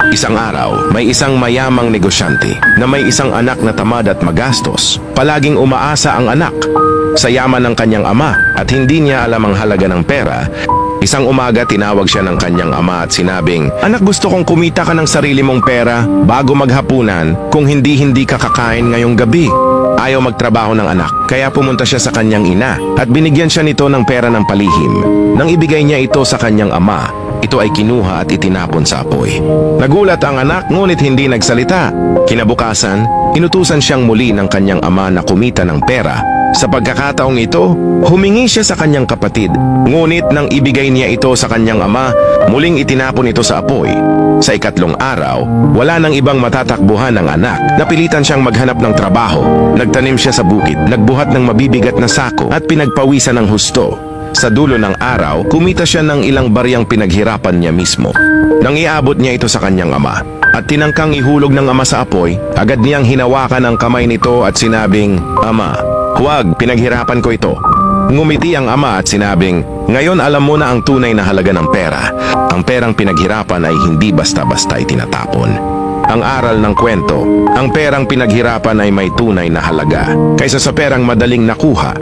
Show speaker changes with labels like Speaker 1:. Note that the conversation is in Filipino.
Speaker 1: Isang araw, may isang mayamang negosyante na may isang anak na tamad at magastos. Palaging umaasa ang anak sa yaman ng kanyang ama at hindi niya alam ang halaga ng pera. Isang umaga tinawag siya ng kanyang ama at sinabing, "Anak, gusto kong kumita ka ng sarili mong pera bago maghapunan kung hindi ka kakain ngayong gabi." Ayaw magtrabaho ng anak, kaya pumunta siya sa kanyang ina at binigyan siya nito ng pera ng palihim. Nang ibigay niya ito sa kanyang ama, ito ay kinuha at itinapon sa apoy. Nagulat ang anak ngunit hindi nagsalita. Kinabukasan, inutusan siyang muli ng kanyang ama na kumita ng pera. Sa pagkakataong ito, humingi siya sa kanyang kapatid. Ngunit nang ibigay niya ito sa kanyang ama, muling itinapon ito sa apoy. Sa ikatlong araw, wala nang ibang matatakbuhan ng anak. Napilitan siyang maghanap ng trabaho. Nagtanim siya sa bukid, nagbuhat ng mabibigat na sako at pinagpawisan ng husto. Sa dulo ng araw, kumita siya ng ilang baryang pinaghirapan niya mismo. Nang iabot niya ito sa kanyang ama at tinangkang ihulog ng ama sa apoy, agad niyang hinawakan ang kamay nito at sinabing, "Ama, huwag, pinaghirapan ko ito." Ngumiti ang ama at sinabing, "Ngayon alam mo na ang tunay na halaga ng pera. Ang perang pinaghirapan ay hindi basta-basta itinatapon." Ang aral ng kwento, ang perang pinaghirapan ay may tunay na halaga. Kaysa sa perang madaling nakuha,